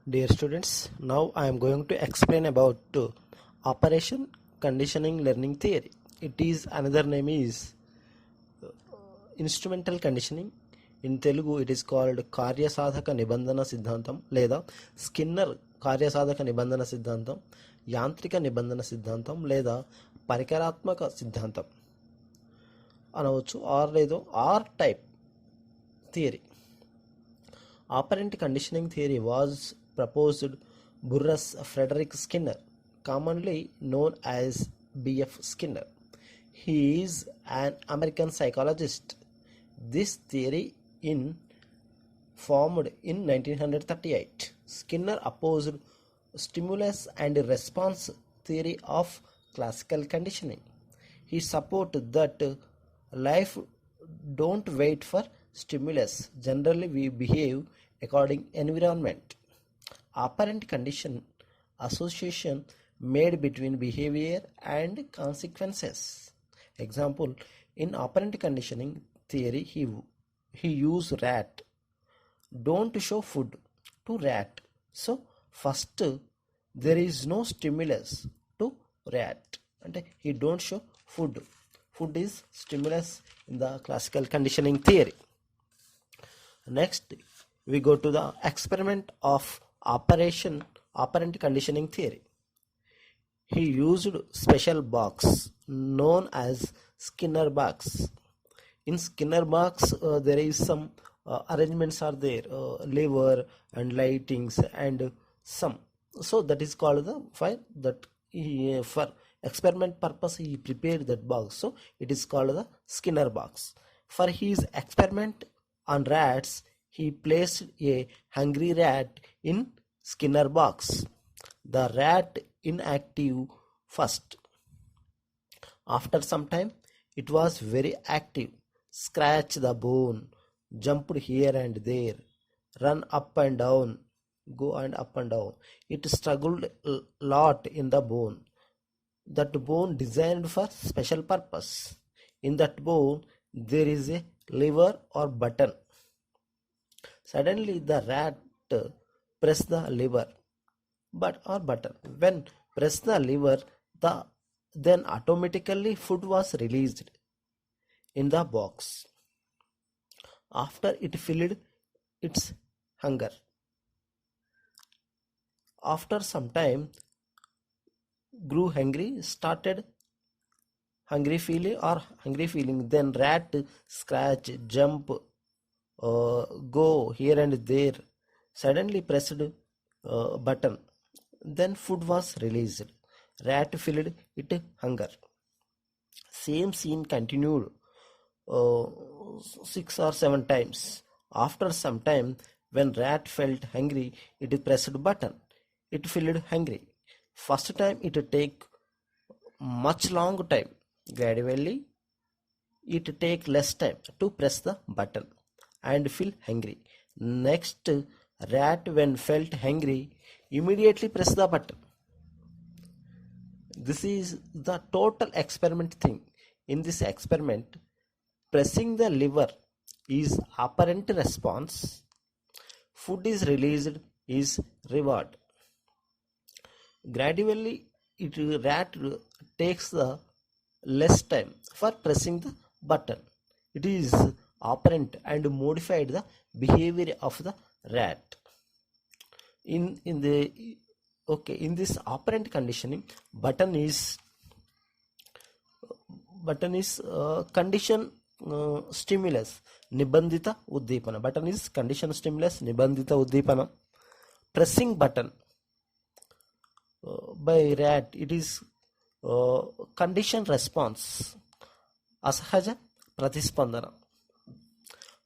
Dear students, now I am going to explain about operation conditioning learning theory. It is another name is instrumental conditioning. In Telugu it is called కార్యసాధక నిబంధన సిద్ధాంతం లేదా Skinner కార్యసాధక నిబంధన సిద్ధాంతం, యాంత్రిక నిబంధన సిద్ధాంతం లేదా పరికరాత్మక సిద్ధాంతం అనవచ్చు. R type theory. Operant conditioning theory was proposed Burrus Frederick Skinner, commonly known as B.F. Skinner. He is an American psychologist. This theory formed in 1938. Skinner opposed stimulus and response theory of classical conditioning. He supported that life don't wait for stimulus. Generally we behave according environment. Operant condition association made between behavior and consequences. Example, in operant conditioning theory he used rat. Don't show food to rat. So first there is no stimulus to rat and he don't show food. Food is stimulus in the classical conditioning theory. Next we go to the experiment of operant conditioning theory. He used special box known as Skinner box. In Skinner box there is some arrangements are there, lever and lightings and some, so that is called the file that for experiment purpose he prepared that box, so it is called the Skinner box. For his experiment on rats he placed a hungry rat in Skinner box. The rat inactive first. After some time it was very active, scratched the bone, jumped here and there, run up and down, go and up and down. It struggled a lot in the bone. That bone designed for special purpose. In that bone there is a lever or button. Suddenly the rat pressed the lever or button. When pressed the lever, then automatically food was released in the box. After it filled its hunger. After some time grew hungry, started hungry feeling, then rat scratch, jump, go here and there, suddenly pressed button, then food was released, rat filled it hunger. Same scene continued 6 or 7 times. After some time when rat felt hungry, it pressed button, it filled hungry. First time it take much long time, gradually it take less time to press the button and feel hungry. Next rat when felt hungry immediately press the button. This is the total experiment thing. In this experiment pressing the lever is operant response, food is released is reward. Gradually rat takes the less time for pressing the button. It is operant and modified the behavior of the rat. In this operant conditioning, button is condition stimulus nibandhita uddipana. Button is condition stimulus nibandhita uddipana. Pressing button by rat, it is condition response asahaja pratispandana.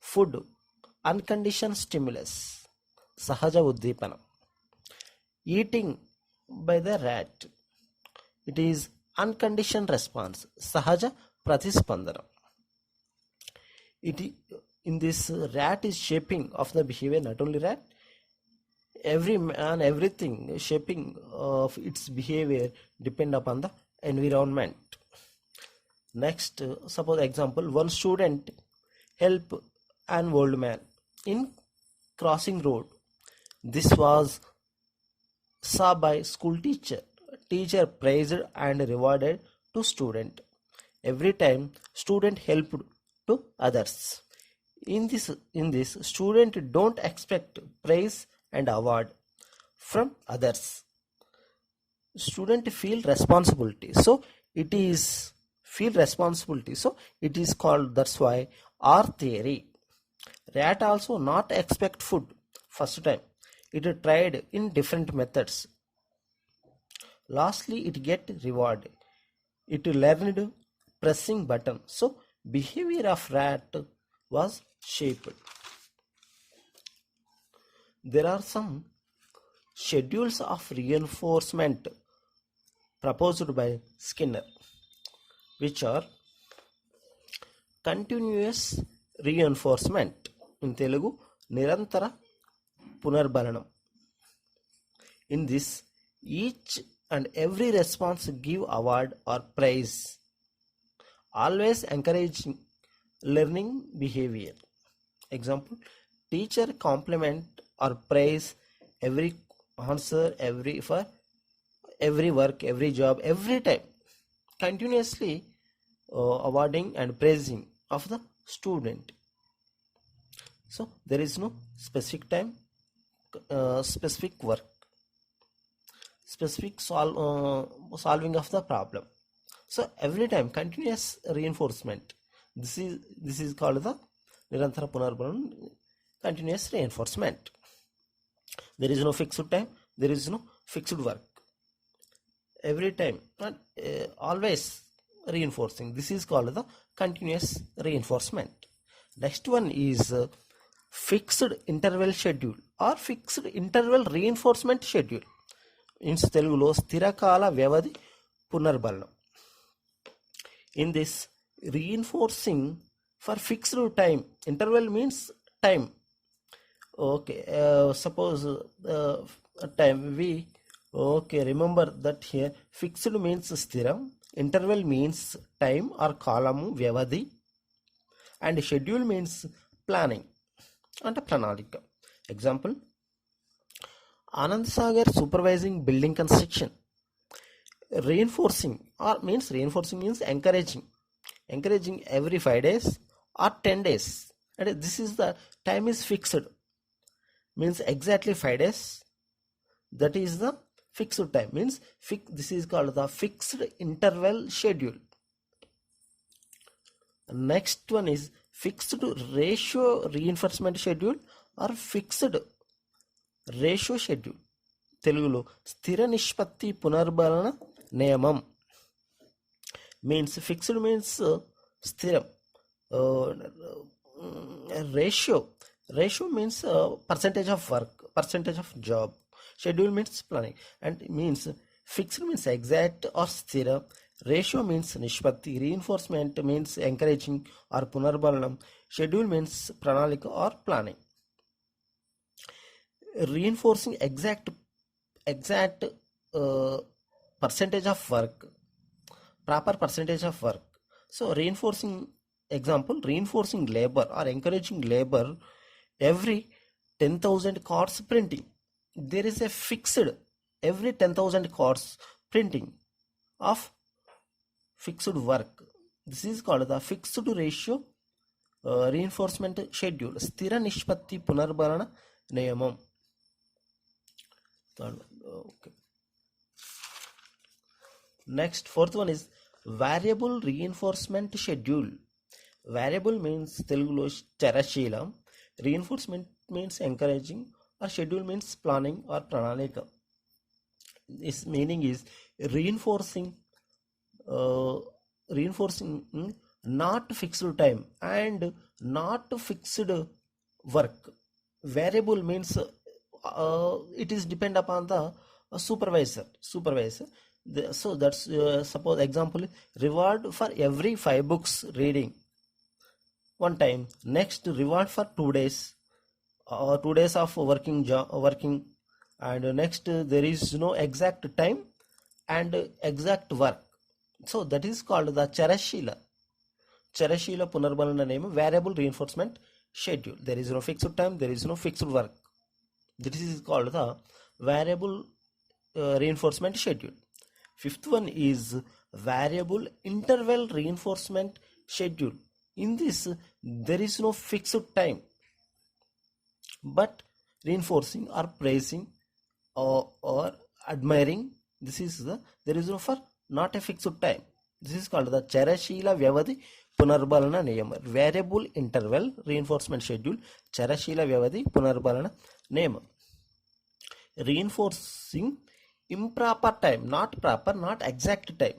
Food unconditioned stimulus sahaja uddipana. Eating by the rat, it is unconditioned response sahaja pratispandana. In this rat is shaping of the behavior, not only rat, everything shaping of its behavior depend upon the environment. Next, suppose example, one student help an old man in crossing road. This was saw by school teacher. Teacher praised and rewarded to student. Every time student helped to others. In this student don't expect praise and award from others. Student feel responsibility. So it is feel responsibility. So it is called, that's why R theory. Rat also not expect food first time. It tried in different methods. Lastly, it get reward. It learned pressing button. So behavior of rat was shaped. There are some schedules of reinforcement proposed by Skinner, which are continuous reinforcement, in Telugu Nirantara Punarbalanam. In this, each and every response give award or praise, always encouraging learning behavior. Example, teacher compliment or praise every answer, every work, every job, every time, continuously awarding and praising of the student. So there is no specific time, specific work, specific solving of the problem. So every time continuous reinforcement. This is called the Nirantara Punarbalan, continuous reinforcement. There is no fixed time, there is no fixed work. Every time and always reinforcing. This is called the continuous reinforcement. Next one is fixed interval schedule or fixed interval reinforcement schedule. In Telugulo స్థిరకాల వ్యవధి పునర్బలం. In this, reinforcing for fixed time. Interval means time. Okay, suppose time we remember that here fixed means sthiram, interval means time or column vyavadhi, and schedule means planning and pranalika. Example, Anand Sagar supervising building construction. Reinforcing means encouraging every 5 days or 10 days, and this is the time is fixed, means exactly 5 days. That is the fixed time, means this is called the fixed interval schedule. Next one is fixed ratio reinforcement schedule or fixed ratio schedule. Telugulo స్థిర నిష్పత్తి పునర్బలన నియమం. Means fixed means స్థిరం, ratio means percentage of work, percentage of job. Schedule means planning, and means fixed means exact or sthira, ratio means nishpatti, reinforcement means encouraging or punarbalanam, schedule means pranalika or planning. Reinforcing exact percentage of work, proper percentage of work. So reinforcing, example, reinforcing labor or encouraging labor every 10,000 cards printing. There is a fixed every 10,000 cards printing of fixed work. This is called the fixed ratio reinforcement schedule. Sthira nishpatti punarbalana niyamam. Okay. Next, fourth one is variable reinforcement schedule. Variable means Telugulo charashila, reinforcement means encouraging, or schedule means planning or pranalika. Its meaning is reinforcing not fixed time and not fixed work. Variable means it is depend upon the supervisor. So that's suppose example, reward for every 5 books reading one time. Next, reward for 2 days or 2 days of working, and next there is no exact time and exact work. So that is called the charashila punarbalana name, variable reinforcement schedule. There is no fixed time, there is no fixed work. This is called the variable reinforcement schedule. Fifth one is variable interval reinforcement schedule. In this, there is no fixed time, but reinforcing or praising or admiring, this is there is no for not a fixed time. This is called the Charashila Vyavadi Punarbalana Niyama. Variable interval reinforcement schedule, Charashila Vyavadi Punarbalana Niyama. Reinforcing improper time, not proper, not exact time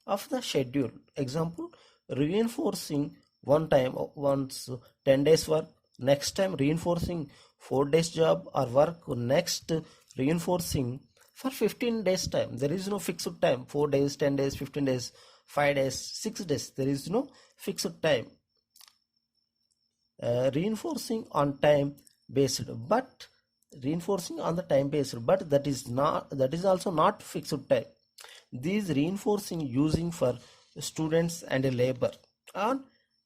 of the schedule. Example, reinforcing one time once 10 days work, next time reinforcing 4 days job or work, next reinforcing for 15 days time. There is no fixed time, 4 days, 10 days, 15 days, 5 days, 6 days. There is no fixed time. Reinforcing on time based, but reinforcing on the time based, but that is also not fixed time. These reinforcing using for students and labor on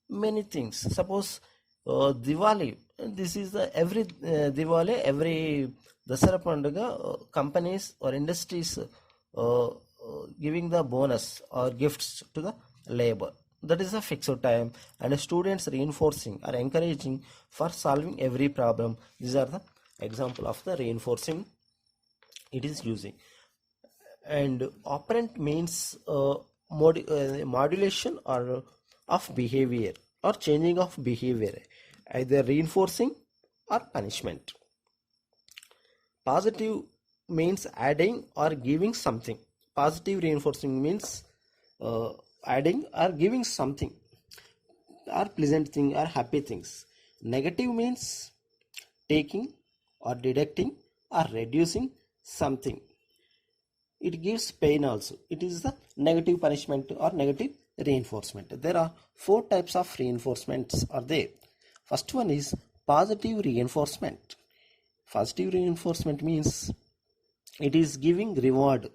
many things. Suppose Diwali, this is the every Diwali, every Dasara Pandaga, companies or industries giving the bonus or gifts to the labor. That is a fixed time, and students reinforcing or encouraging for solving every problem. These are the example of the reinforcing it is using. And operant means modulation or of behavior or changing of behavior, either reinforcing or punishment. Positive means adding or giving something. Positive reinforcing means adding or giving something, or pleasant thing or happy things. Negative means taking or deducting or reducing something. It gives pain also. It is the negative punishment or negative reinforcement. There are 4 types of reinforcements are there. First one is positive reinforcement. Positive reinforcement means it is giving reward.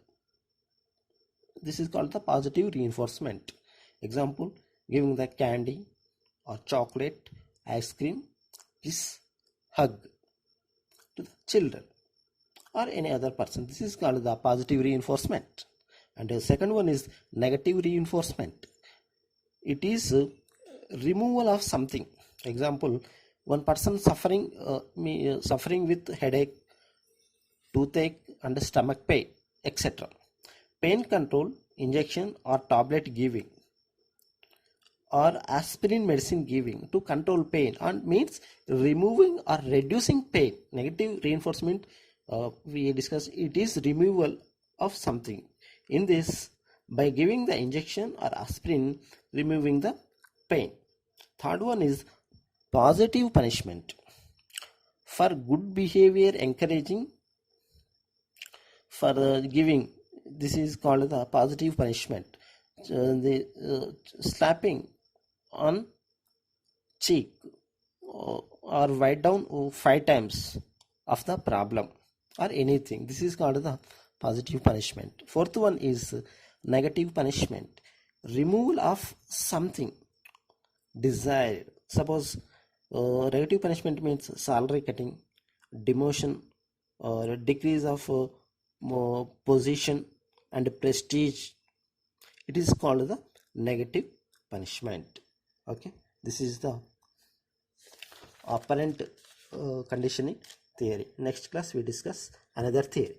This is called the positive reinforcement. Example, giving the candy or chocolate, ice cream, kiss, hug to the children or any other person. This is called the positive reinforcement. And the second one is negative reinforcement. It is removal of something. Example, one person suffering with headache, toothache and stomach pain, etc. Pain control, injection or tablet giving, or aspirin medicine giving to control pain, and means removing or reducing pain. Negative reinforcement, we discussed, it is removal of something. In this, by giving the injection or aspirin, removing the pain. Third one is positive punishment. For good behavior encouraging, for giving, this is called the positive punishment. The slapping on cheek or write down 5 times of the problem or anything. This is called the positive punishment. Fourth one is negative punishment. Removal of something desired. Suppose negative punishment means salary cutting, demotion, or decrease of position and prestige. It is called the negative punishment. Okay, this is the operant conditioning theory. Next class we discuss another theory.